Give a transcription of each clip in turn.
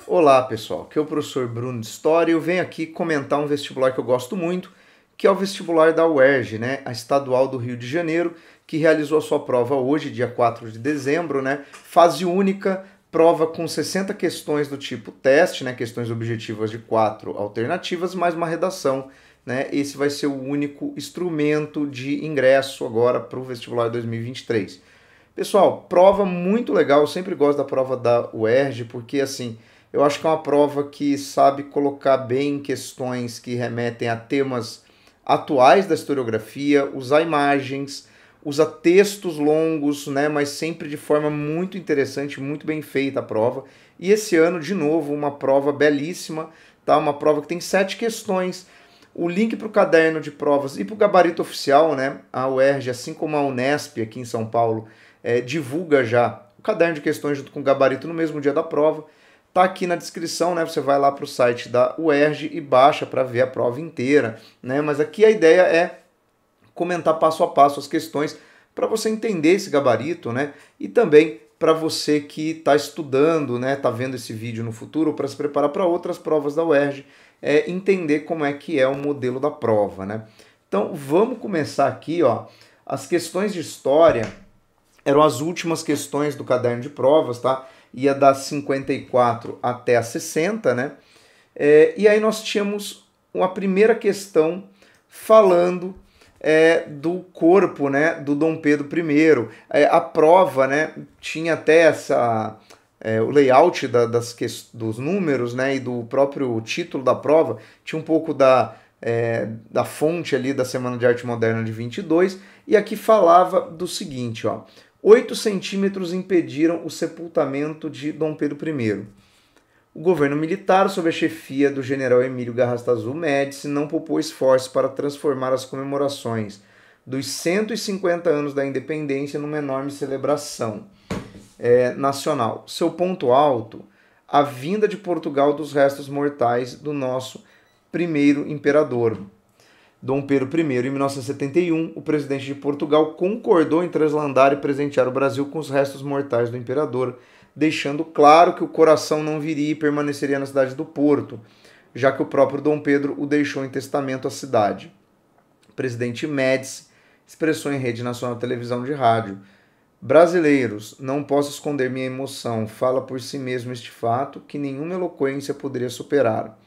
Olá pessoal, aqui é o professor Bruno de História e eu venho aqui comentar um vestibular que eu gosto muito, que é o vestibular da UERJ, né, a Estadual do Rio de Janeiro, que realizou a sua prova hoje, dia 4 de dezembro, né, fase única, prova com 60 questões do tipo teste, né, questões objetivas de 4 alternativas, mais uma redação. Né, esse vai ser o único instrumento de ingresso agora para o vestibular 2023. Pessoal, prova muito legal, eu sempre gosto da prova da UERJ, porque assim, eu acho que é uma prova que sabe colocar bem questões que remetem a temas atuais da historiografia, usar imagens, usa textos longos, né, mas sempre de forma muito interessante, muito bem feita a prova. E esse ano, de novo, uma prova belíssima, tá? Uma prova que tem 7 questões. O link para o caderno de provas e para o gabarito oficial, né? A UERJ, assim como a Unesp aqui em São Paulo, divulga já o caderno de questões junto com o gabarito no mesmo dia da prova. Tá aqui na descrição, né? Você vai lá para o site da UERJ e baixa para ver a prova inteira, né? Mas aqui a ideia é comentar passo a passo as questões para você entender esse gabarito, né? E também para você que está estudando, né? Está vendo esse vídeo no futuro para se preparar para outras provas da UERJ, entender como é que é o modelo da prova, né? Então vamos começar aqui, ó. As questões de história eram as últimas questões do caderno de provas, tá? Ia das 54 até a 60, né? E aí nós tínhamos uma primeira questão falando do corpo, né, do Dom Pedro I. A prova, né, tinha até o layout dos números, né, e do próprio título da prova, tinha um pouco da fonte ali da Semana de Arte Moderna de 22, e aqui falava do seguinte, ó, 8 centímetros impediram o sepultamento de Dom Pedro I. O governo militar, sob a chefia do general Emílio Garrastazu Médici, não poupou esforços para transformar as comemorações dos 150 anos da independência numa enorme celebração nacional. Seu ponto alto, a vinda de Portugal dos restos mortais do nosso primeiro imperador, Dom Pedro I. Em 1971, o presidente de Portugal concordou em trasladar e presentear o Brasil com os restos mortais do imperador, deixando claro que o coração não viria e permaneceria na cidade do Porto, já que o próprio Dom Pedro o deixou em testamento à cidade. O presidente Médici expressou em rede nacional de televisão e de rádio: brasileiros, não posso esconder minha emoção, fala por si mesmo este fato que nenhuma eloquência poderia superar.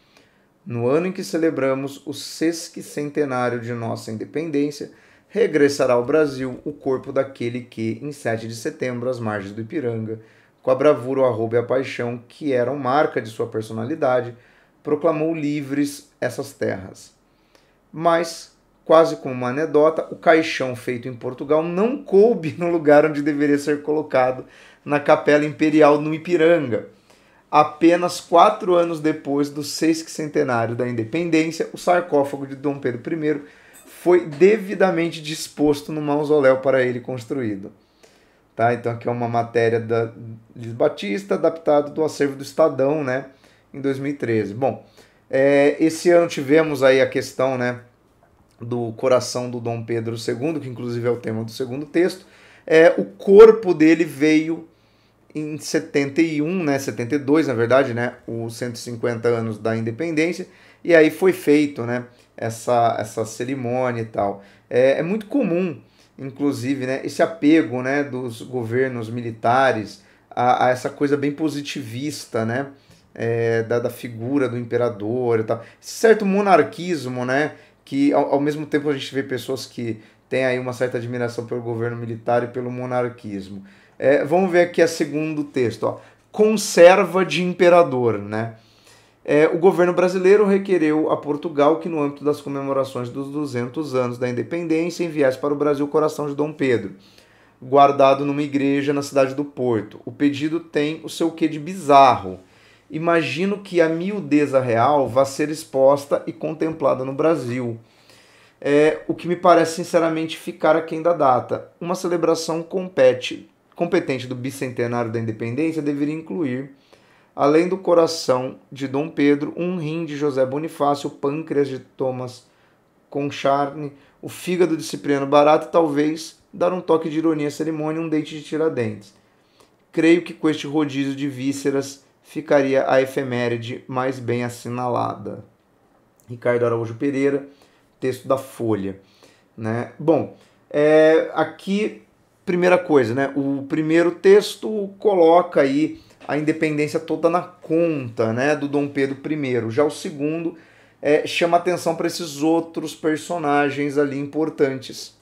No ano em que celebramos o sesquicentenário de nossa independência, regressará ao Brasil o corpo daquele que, em 7 de setembro, às margens do Ipiranga, com a bravura, o arrobo e a paixão que eram marca de sua personalidade, proclamou livres essas terras. Mas, quase como uma anedota, o caixão feito em Portugal não coube no lugar onde deveria ser colocado, na Capela Imperial no Ipiranga. Apenas 4 anos depois do sesquicentenário da independência, o sarcófago de Dom Pedro I foi devidamente disposto no mausoléu para ele construído. Tá? Então aqui é uma matéria da Liz Batista, adaptado do acervo do Estadão, né, em 2013. Bom, esse ano tivemos aí a questão, né, do coração do Dom Pedro II, que inclusive é o tema do segundo texto. O corpo dele veio em 71, né, 72 na verdade, né, os 150 anos da independência, e aí foi feito, né, essa cerimônia e tal. É muito comum, inclusive, né, esse apego, né, dos governos militares a essa coisa bem positivista, né, da figura do imperador e tal. Esse certo monarquismo, né, que ao mesmo tempo a gente vê pessoas que têm aí uma certa admiração pelo governo militar e pelo monarquismo. Vamos ver aqui o segundo texto. Ó. Conserva de imperador. Né? O governo brasileiro requereu a Portugal que, no âmbito das comemorações dos 200 anos da independência, enviasse para o Brasil o coração de Dom Pedro, guardado numa igreja na cidade do Porto. O pedido tem o seu quê de bizarro. Imagino que a miudeza real vá ser exposta e contemplada no Brasil. O que me parece sinceramente ficar aquém da data. Uma celebração competente do bicentenário da independência deveria incluir, além do coração de Dom Pedro, um rim de José Bonifácio, o pâncreas de Thomas Concharne, o fígado de Cipriano Barata e talvez dar um toque de ironia à cerimônia, um dente de Tiradentes. Creio que com este rodízio de vísceras ficaria a efeméride mais bem assinalada. Ricardo Araújo Pereira, texto da Folha. Né? Bom, aqui, primeira coisa, né? O primeiro texto coloca aí a independência toda na conta, né, do Dom Pedro I. Já o segundo chama atenção para esses outros personagens ali importantes,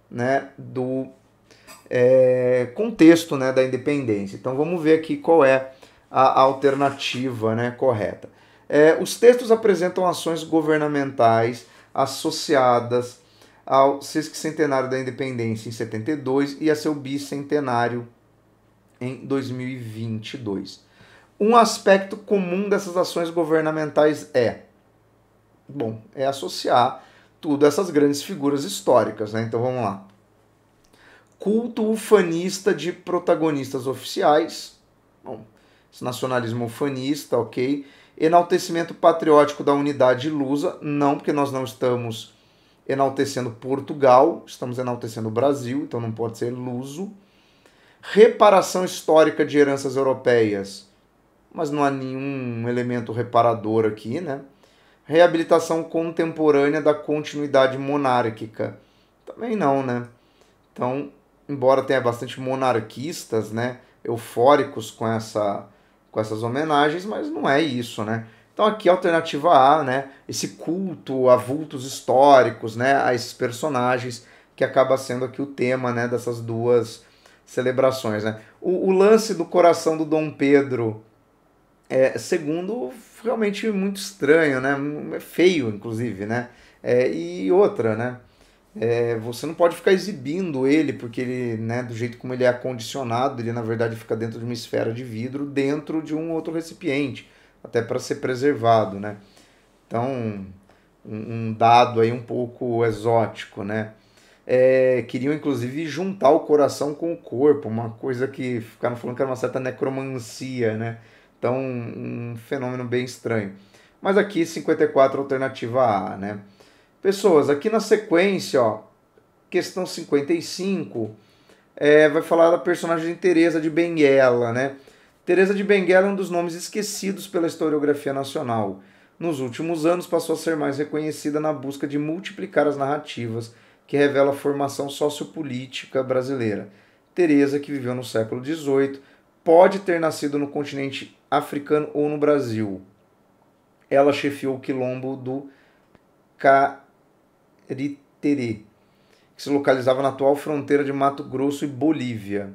né, do contexto, né, da independência. Então vamos ver aqui qual é a alternativa, né, correta. Os textos apresentam ações governamentais associadas ao sesquicentenário da independência em 72 e a seu bicentenário em 2022. Um aspecto comum dessas ações governamentais é associar tudo a essas grandes figuras históricas, né? Então vamos lá. Culto ufanista de protagonistas oficiais, esse nacionalismo ufanista, ok? Enaltecimento patriótico da unidade lusa, não, porque nós não estamos enaltecendo Portugal, estamos enaltecendo o Brasil, então não pode ser luso. Reparação histórica de heranças europeias, mas não há nenhum elemento reparador aqui, né? Reabilitação contemporânea da continuidade monárquica, também não, né? Então, embora tenha bastante monarquistas, né, eufóricos com essas homenagens, mas não é isso, né? Então aqui a alternativa A, né, esse culto a vultos históricos, né, a esses personagens, que acaba sendo aqui o tema, né, dessas duas celebrações, né? O lance do coração do Dom Pedro II, realmente muito estranho, né? É feio, inclusive, né? E outra, né? Você não pode ficar exibindo ele, porque ele, né, do jeito como ele é acondicionado, ele na verdade fica dentro de uma esfera de vidro, dentro de um outro recipiente, até para ser preservado, né? Então, um dado aí um pouco exótico, né? Queriam inclusive juntar o coração com o corpo, uma coisa que ficaram falando que era uma certa necromancia, né? Então, um fenômeno bem estranho. Mas aqui, 54, alternativa A, né? Pessoas, aqui na sequência, ó, questão 55, vai falar da personagem de Teresa de Benguela, né? Teresa de Benguela é um dos nomes esquecidos pela historiografia nacional. Nos últimos anos passou a ser mais reconhecida na busca de multiplicar as narrativas que revelam a formação sociopolítica brasileira. Teresa, que viveu no século XVIII, pode ter nascido no continente africano ou no Brasil. Ela chefiou o quilombo do Cariterê, que se localizava na atual fronteira de Mato Grosso e Bolívia.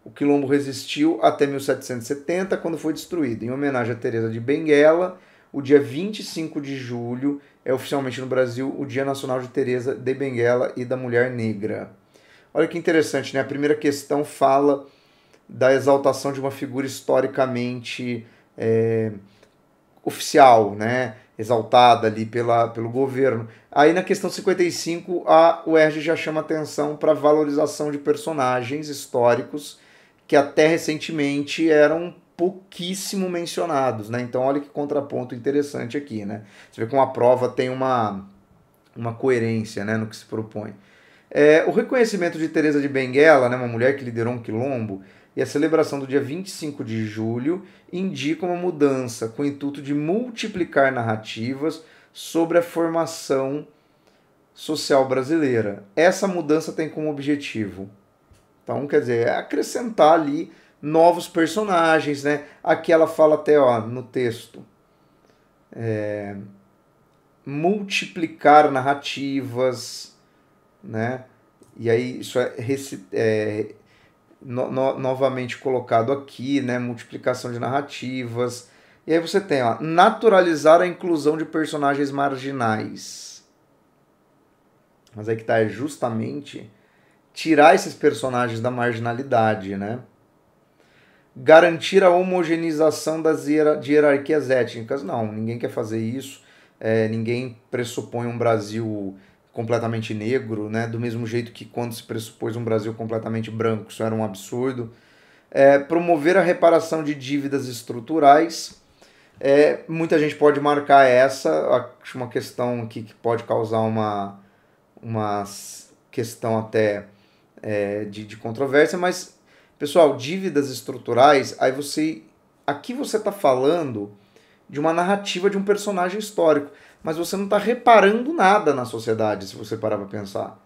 O quilombo resistiu até 1770, quando foi destruído. Em homenagem a Teresa de Benguela, o dia 25 de julho é oficialmente no Brasil o Dia Nacional de Teresa de Benguela e da Mulher Negra. Olha que interessante, né? A primeira questão fala da exaltação de uma figura historicamente oficial, né? Exaltada ali pelo governo. Aí na questão 55, a UERJ já chama atenção para a valorização de personagens históricos que até recentemente eram pouquíssimo mencionados, né? Então olha que contraponto interessante aqui, né? Você vê como a prova tem uma coerência, né, no que se propõe. O reconhecimento de Teresa de Benguela, né, uma mulher que liderou um quilombo, e a celebração do dia 25 de julho indicam uma mudança com o intuito de multiplicar narrativas sobre a formação social brasileira. Essa mudança tem como objetivo, então, quer dizer, acrescentar ali novos personagens, né? Aqui ela fala até, ó, no texto, multiplicar narrativas, né? E aí isso novamente colocado aqui, né? Multiplicação de narrativas. E aí você tem, ó, naturalizar a inclusão de personagens marginais. Mas aí que tá, justamente tirar esses personagens da marginalidade, né? Garantir a homogeneização de hierarquias étnicas. Não, ninguém quer fazer isso. Ninguém pressupõe um Brasil completamente negro, né? Do mesmo jeito que quando se pressupôs um Brasil completamente branco, isso era um absurdo. Promover a reparação de dívidas estruturais. Muita gente pode marcar essa, acho uma questão aqui que pode causar uma questão até de controvérsia, mas, pessoal, dívidas estruturais, aí você aqui você está falando de uma narrativa de um personagem histórico, mas você não está reparando nada na sociedade, se você parar para pensar.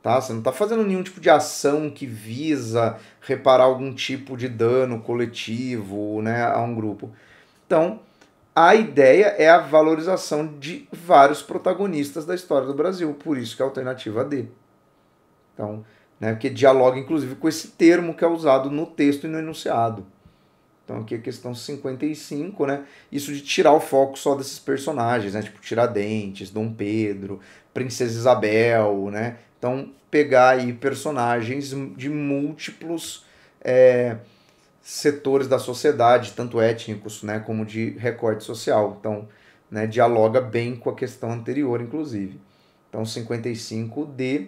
Tá? Você não está fazendo nenhum tipo de ação que visa reparar algum tipo de dano coletivo, né, a um grupo. Então, a ideia é a valorização de vários protagonistas da história do Brasil, por isso que é a alternativa D. Então, né, porque dialoga inclusive com esse termo que é usado no texto e no enunciado. Então aqui a questão 55, né? Isso de tirar o foco só desses personagens, né? Tipo Tiradentes, Dom Pedro, Princesa Isabel, né? Então pegar aí personagens de múltiplos setores da sociedade, tanto étnicos, né, como de recorte social. Então, né, dialoga bem com a questão anterior, inclusive. Então 55D.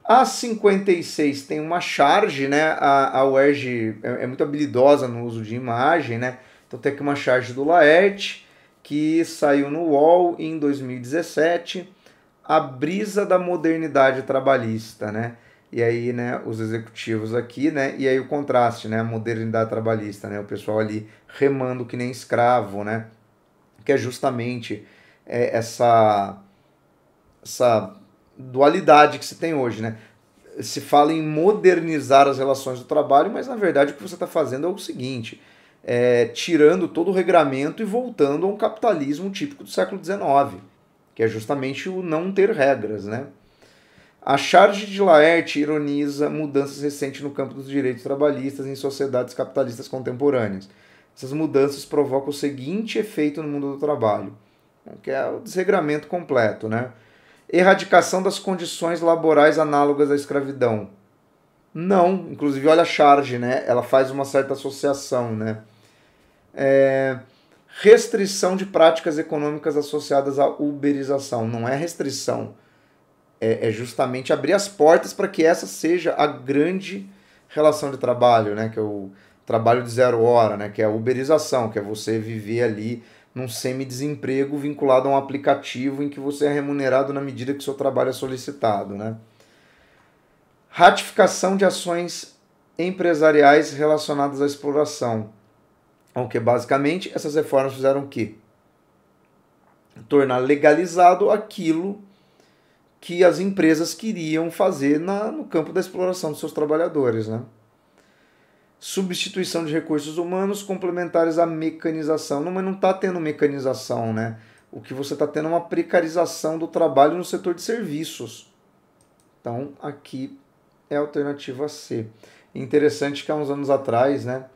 A 56 tem uma charge, né? A UERJ é muito habilidosa no uso de imagem, né? Então tem aqui uma charge do Laerte, que saiu no UOL em 2017, A Brisa da Modernidade Trabalhista, né? E aí, né, os executivos aqui, né? E aí o contraste, né? A modernidade trabalhista, né? O pessoal ali remando que nem escravo, né? Que é justamente essa dualidade que se tem hoje, né? Se fala em modernizar as relações do trabalho, mas na verdade o que você está fazendo é o seguinte: tirando todo o regramento e voltando a um capitalismo típico do século XIX, que é justamente o não ter regras, né? A charge de Laerte ironiza mudanças recentes no campo dos direitos trabalhistas em sociedades capitalistas contemporâneas. Essas mudanças provocam o seguinte efeito no mundo do trabalho, que é o desregramento completo, né? Erradicação das condições laborais análogas à escravidão. Não, inclusive olha a charge, né? Ela faz uma certa associação, né? Restrição de práticas econômicas associadas à uberização. Não é restrição, é justamente abrir as portas para que essa seja a grande relação de trabalho, né? Que é o trabalho de 0 hora, né? Que é a uberização, que é você viver ali num semi-desemprego vinculado a um aplicativo em que você é remunerado na medida que o seu trabalho é solicitado, né? Ratificação de ações empresariais relacionadas à exploração. O que basicamente essas reformas fizeram o quê? Tornar legalizado aquilo que as empresas queriam fazer no campo da exploração dos seus trabalhadores, né? Substituição de recursos humanos complementares à mecanização. Não, mas não está tendo mecanização, né? O que você está tendo é uma precarização do trabalho no setor de serviços. Então, aqui é a alternativa C. Interessante que há uns anos atrás, né,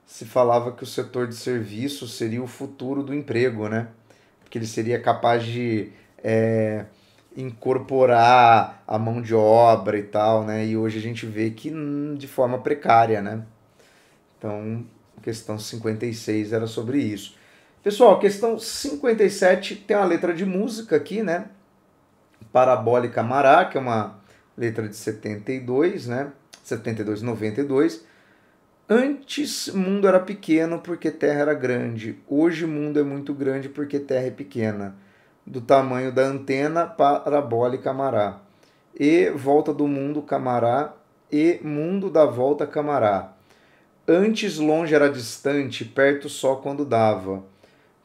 se falava que o setor de serviços seria o futuro do emprego, né? Porque ele seria capaz de incorporar a mão de obra e tal, né? E hoje a gente vê que de forma precária, né? Então, a questão 56 era sobre isso. Pessoal, a questão 57 tem uma letra de música aqui, né? Parabólica Mará, que é uma letra de 72, né? 72, 92. Antes mundo era pequeno porque terra era grande. Hoje mundo é muito grande porque terra é pequena. Do tamanho da antena parabólica Mará. E volta do mundo Camará e mundo da volta Camará. Antes longe era distante, perto só quando dava.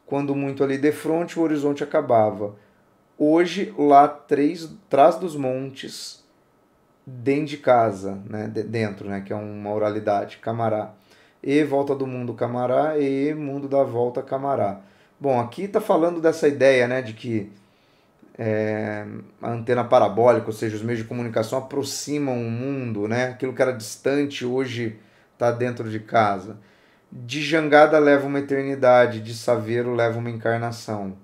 Quando muito ali defronte, o horizonte acabava. Hoje, lá trás dos montes, dentro de casa, né? Dentro, né? Que é uma oralidade, Camará. E volta do mundo, Camará, e mundo da volta, Camará. Bom, aqui está falando dessa ideia, né? De que a antena parabólica, ou seja, os meios de comunicação aproximam o mundo, né? Aquilo que era distante hoje está dentro de casa. De jangada leva uma eternidade, de saveiro leva uma encarnação.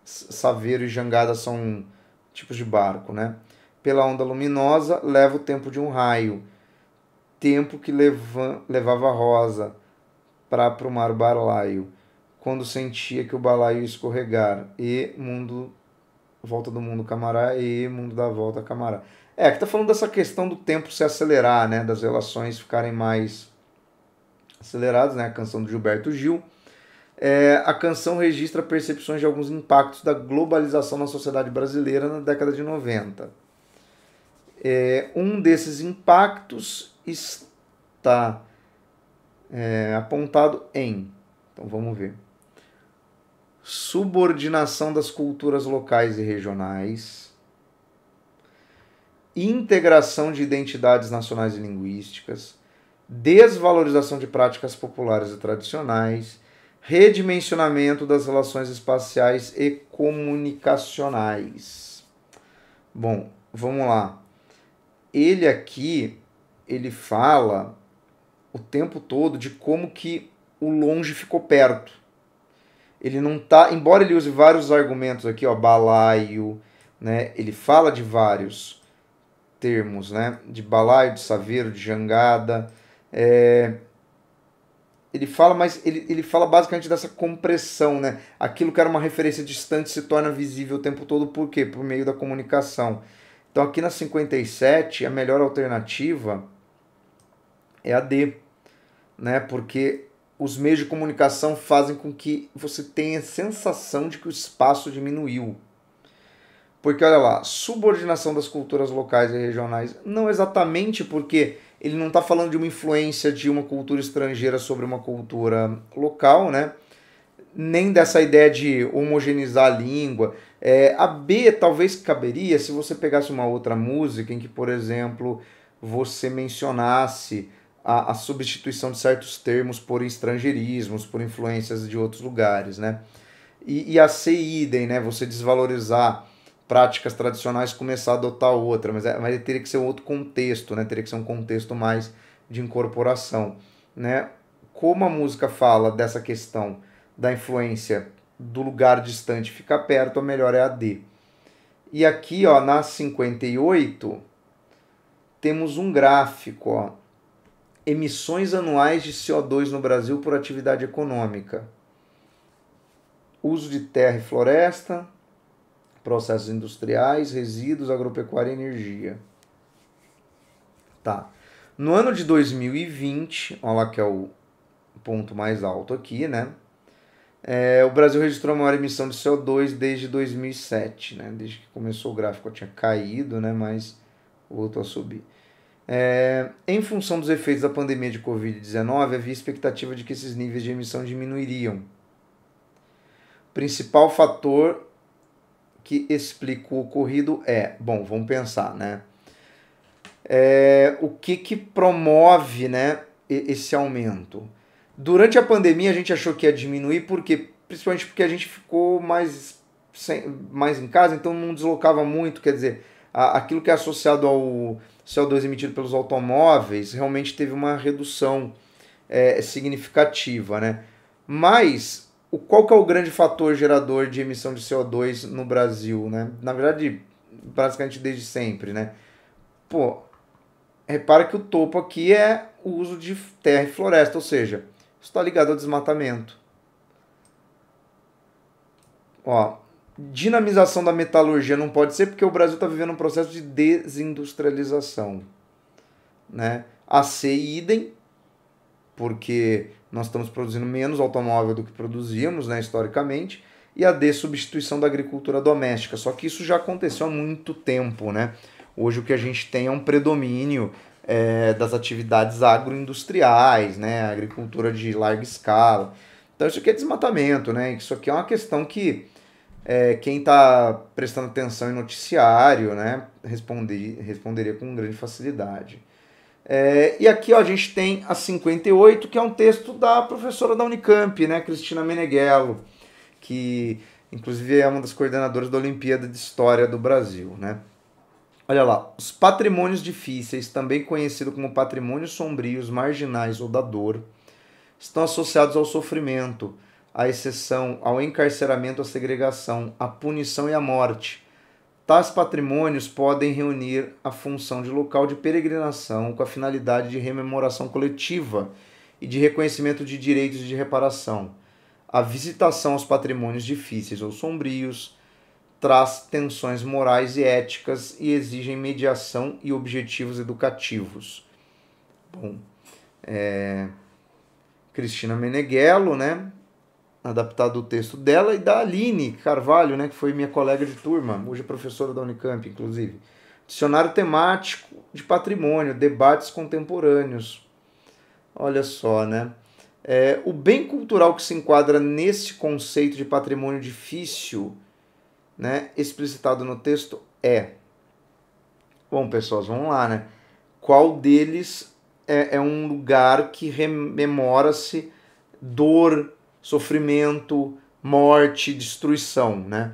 Saveiro e jangada são tipos de barco, né? Pela onda luminosa leva o tempo de um raio, tempo que levava rosa para aprumar o balaio, quando sentia que o balaio ia escorregar, e mundo volta do mundo Camará e mundo da volta Camará. Que tá falando dessa questão do tempo se acelerar, né? Das relações ficarem mais aceleradas, né? A canção do Gilberto Gil. A canção registra percepções de alguns impactos da globalização na sociedade brasileira na década de 90. Um desses impactos está apontado em. Então vamos ver. Subordinação das culturas locais e regionais, integração de identidades nacionais e linguísticas, desvalorização de práticas populares e tradicionais, redimensionamento das relações espaciais e comunicacionais. Bom, vamos lá. Ele fala o tempo todo de como que o longe ficou perto. Ele não tá, embora ele use vários argumentos aqui, ó, balaio, né? Ele fala de vários termos, né? De balaio, de saveiro, de jangada. Ele fala, mas ele fala basicamente dessa compressão, né? Aquilo que era uma referência distante se torna visível o tempo todo, por quê? Por meio da comunicação. Então aqui na 57, a melhor alternativa é a D, né? Porque os meios de comunicação fazem com que você tenha a sensação de que o espaço diminuiu. Porque, olha lá, subordinação das culturas locais e regionais, não exatamente porque ele não está falando de uma influência de uma cultura estrangeira sobre uma cultura local, né? Nem dessa ideia de homogeneizar a língua. A B talvez caberia se você pegasse uma outra música em que, por exemplo, você mencionasse a substituição de certos termos por estrangeirismos, por influências de outros lugares, né? E a C idem, né? Você desvalorizar práticas tradicionais, começar a adotar outra, mas teria que ser outro contexto, né? Teria que ser um contexto mais de incorporação, né? Como a música fala dessa questão da influência do lugar distante ficar perto, a melhor é a D. E aqui, ó, na 58, temos um gráfico, ó, emissões anuais de CO2 no Brasil por atividade econômica. Uso de terra e floresta, processos industriais, resíduos, agropecuária e energia. Tá. No ano de 2020, olha lá que é o ponto mais alto aqui, né? O Brasil registrou a maior emissão de CO2 desde 2007, né? Desde que começou o gráfico tinha caído, né? Mas voltou a subir. Em função dos efeitos da pandemia de Covid-19, havia expectativa de que esses níveis de emissão diminuiriam. O principal fator que explica o ocorrido bom, vamos pensar, né? O que promove, né, esse aumento? Durante a pandemia a gente achou que ia diminuir, principalmente porque a gente ficou mais em casa, então não deslocava muito, quer dizer, aquilo que é associado ao CO2 emitido pelos automóveis realmente teve uma redução significativa, né? Mas qual que é o grande fator gerador de emissão de CO2 no Brasil, né? Na verdade, praticamente desde sempre, né? Pô, repara que o topo aqui é o uso de terra e floresta, ou seja, isso está ligado ao desmatamento. Ó, dinamização da metalurgia não pode ser porque o Brasil está vivendo um processo de desindustrialização, né? A C idem, porque nós estamos produzindo menos automóvel do que produzíamos, né, historicamente, e a D, substituição da agricultura doméstica. Só que isso já aconteceu há muito tempo, né? Hoje o que a gente tem é um predomínio das atividades agroindustriais, né? Agricultura de larga escala. Então isso aqui é desmatamento, né? Isso aqui é uma questão que quem está prestando atenção em noticiário, né, responderia com grande facilidade. E aqui, ó, a gente tem a 58, que é um texto da professora da Unicamp, né, Cristina Meneghello, que inclusive é uma das coordenadoras da Olimpíada de História do Brasil, né? Olha lá, os patrimônios difíceis, também conhecidos como patrimônios sombrios, marginais ou da dor, estão associados ao sofrimento, à exceção, ao encarceramento, à segregação, à punição e à morte. Tais patrimônios podem reunir a função de local de peregrinação com a finalidade de rememoração coletiva e de reconhecimento de direitos de reparação. A visitação aos patrimônios difíceis ou sombrios traz tensões morais e éticas e exigem mediação e objetivos educativos. Bom, Cristina Meneghello, né? Adaptado o texto dela, e da Aline Carvalho, né, que foi minha colega de turma, hoje é professora da Unicamp, inclusive. Dicionário temático de patrimônio, debates contemporâneos. Olha só, né? O bem cultural que se enquadra nesse conceito de patrimônio difícil, né, explicitado no texto é... Bom, pessoas, vamos lá, né? Qual deles é um lugar que rememora-se dor, sofrimento, morte, destruição, né?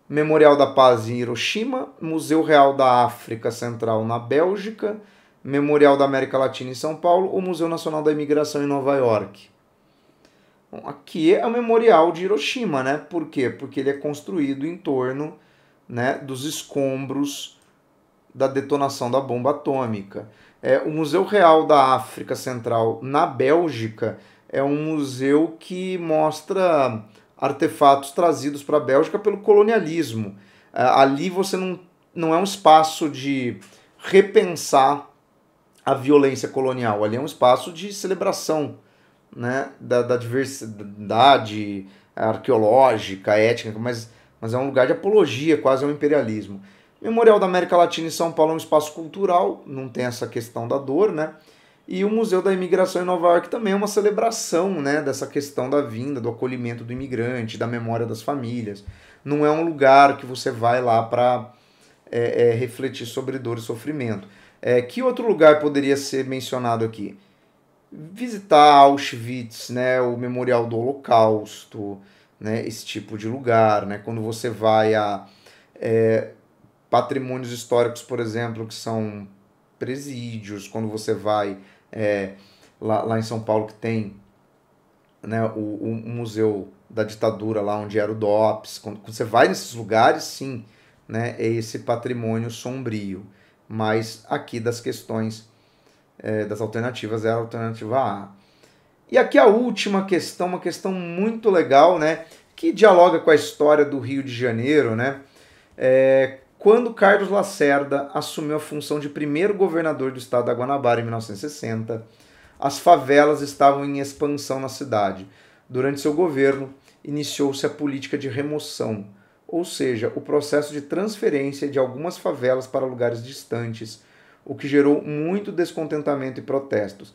Memorial da Paz em Hiroshima, Museu Real da África Central na Bélgica, Memorial da América Latina em São Paulo ou Museu Nacional da Imigração em Nova York. Bom, aqui é o Memorial de Hiroshima, né? Por quê? Porque ele é construído em torno, né, dos escombros da detonação da bomba atômica. O Museu Real da África Central na Bélgica é um museu que mostra artefatos trazidos para a Bélgica pelo colonialismo. Ali você não é um espaço de repensar a violência colonial, ali é um espaço de celebração, né, da diversidade arqueológica, étnica, mas é um lugar de apologia, quase ao imperialismo. Memorial da América Latina em São Paulo é um espaço cultural, não tem essa questão da dor, né? E o Museu da Imigração em Nova York também é uma celebração, né, dessa questão da vinda, do acolhimento do imigrante, da memória das famílias. Não é um lugar que você vai lá para refletir sobre dor e sofrimento. Que outro lugar poderia ser mencionado aqui? Visitar Auschwitz, né, o Memorial do Holocausto, né, esse tipo de lugar, né? Quando você vai a patrimônios históricos, por exemplo, que são presídios, quando você vai lá em São Paulo que tem, né, o museu da ditadura lá onde era o DOPS, quando você vai nesses lugares, sim, né, é esse patrimônio sombrio, mas aqui das questões das alternativas é a alternativa A. E aqui a última questão, uma questão muito legal, né, que dialoga com a história do Rio de Janeiro, né, quando Carlos Lacerda assumiu a função de primeiro governador do estado da Guanabara em 1960, as favelas estavam em expansão na cidade. Durante seu governo, iniciou-se a política de remoção, ou seja, o processo de transferência de algumas favelas para lugares distantes, o que gerou muito descontentamento e protestos.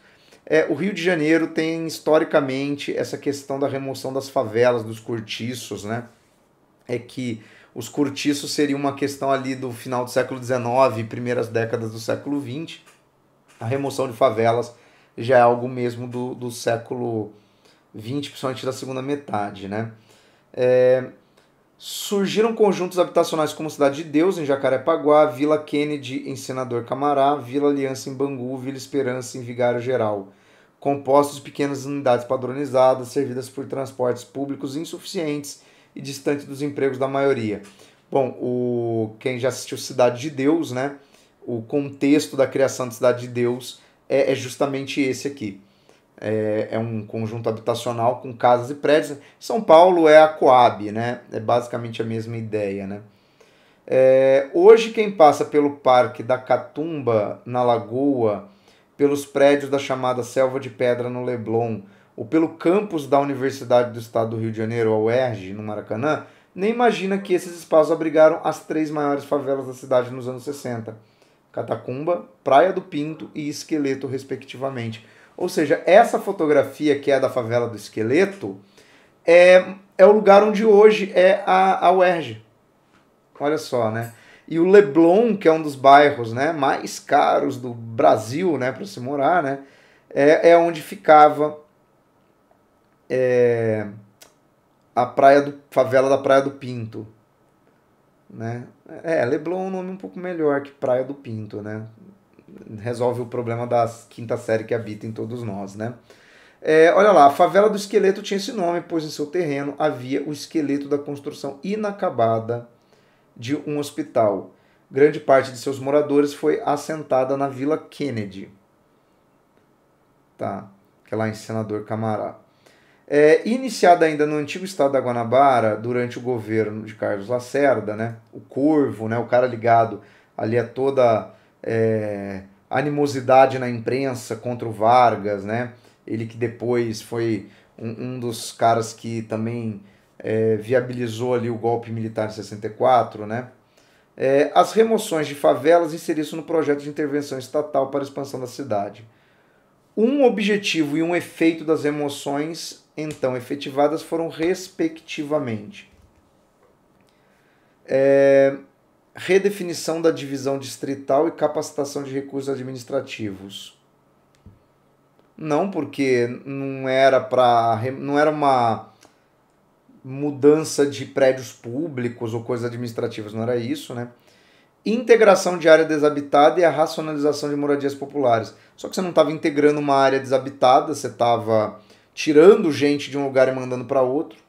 O Rio de Janeiro tem historicamente essa questão da remoção das favelas, dos cortiços, né? Que os cortiços seriam uma questão ali do final do século XIX e primeiras décadas do século XX. A remoção de favelas já é algo mesmo do século XX, principalmente da segunda metade, né? Surgiram conjuntos habitacionais como Cidade de Deus, em Jacarepaguá, Vila Kennedy, em Senador Camará, Vila Aliança, em Bangu, Vila Esperança, em Vigário Geral, compostos de pequenas unidades padronizadas, servidas por transportes públicos insuficientes e distantes dos empregos da maioria. Bom, quem já assistiu Cidade de Deus, né? O contexto da criação de Cidade de Deus é justamente esse aqui. É um conjunto habitacional com casas e prédios. São Paulo é a Coab, né? É basicamente a mesma ideia, né? Hoje quem passa pelo Parque da Catumba, na Lagoa, pelos prédios da chamada Selva de Pedra no Leblon, ou pelo campus da Universidade do Estado do Rio de Janeiro, a UERJ, no Maracanã, nem imagina que esses espaços abrigaram as 3 maiores favelas da cidade nos anos 60. Catacumba, Praia do Pinto e Esqueleto, respectivamente. Ou seja, essa fotografia que é da favela do Esqueleto é o lugar onde hoje é a UERJ. Olha só, né? E o Leblon, que é um dos bairros, né, mais caros do Brasil, né, para se morar, né, é onde ficava a favela da Praia do Pinto, né? Leblon é um nome um pouco melhor que Praia do Pinto, né? Resolve o problema da quinta série que habita em todos nós, né? Olha lá, a favela do Esqueleto tinha esse nome, pois em seu terreno havia o esqueleto da construção inacabada de um hospital. Grande parte de seus moradores foi assentada na Vila Kennedy, tá? Que é lá em Senador Camará. Iniciada ainda no antigo estado da Guanabara, durante o governo de Carlos Lacerda, né? O Corvo, né? O cara ligado ali a toda animosidade na imprensa contra o Vargas, né? Ele que depois foi um dos caras que também viabilizou ali o golpe militar de 64, né? As remoções de favelas inseriram-se no projeto de intervenção estatal para a expansão da cidade. Um objetivo e um efeito das emoções, então, efetivadas foram respectivamente redefinição da divisão distrital e capacitação de recursos administrativos. Não, porque não era uma mudança de prédios públicos ou coisas administrativas, não era isso, né? Integração de área desabitada e a racionalização de moradias populares. Só que você não estava integrando uma área desabitada, você estava tirando gente de um lugar e mandando para outro.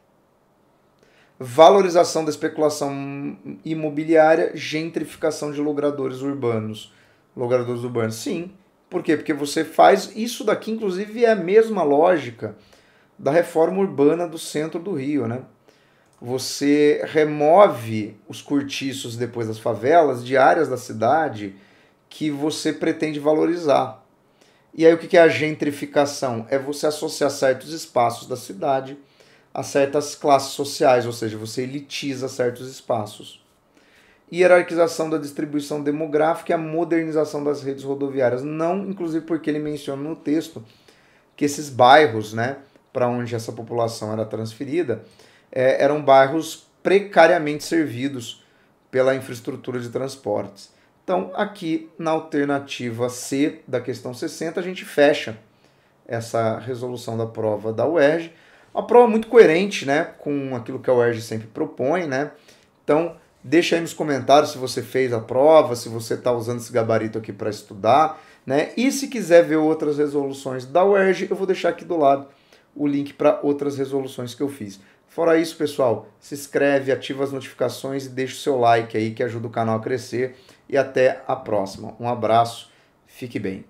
Valorização da especulação imobiliária, gentrificação de logradores urbanos. Logradores urbanos, sim. Por quê? Porque você faz isso daqui, inclusive, é a mesma lógica da reforma urbana do centro do Rio, né? Você remove os cortiços depois das favelas de áreas da cidade que você pretende valorizar. E aí o que é a gentrificação? É você associar certos espaços da cidade a certas classes sociais, ou seja, você elitiza certos espaços. Hierarquização da distribuição demográfica e a modernização das redes rodoviárias. Não, inclusive porque ele menciona no texto que esses bairros, né, para onde essa população era transferida, eram bairros precariamente servidos pela infraestrutura de transportes. Então, aqui na alternativa C da questão 60, a gente fecha essa resolução da prova da UERJ. Uma prova muito coerente, né, com aquilo que a UERJ sempre propõe, né? Então, deixa aí nos comentários se você fez a prova, se você está usando esse gabarito aqui para estudar, né? E se quiser ver outras resoluções da UERJ, eu vou deixar aqui do lado o link para outras resoluções que eu fiz. Fora isso, pessoal, se inscreve, ativa as notificações e deixa o seu like aí que ajuda o canal a crescer. E até a próxima. Um abraço, fique bem.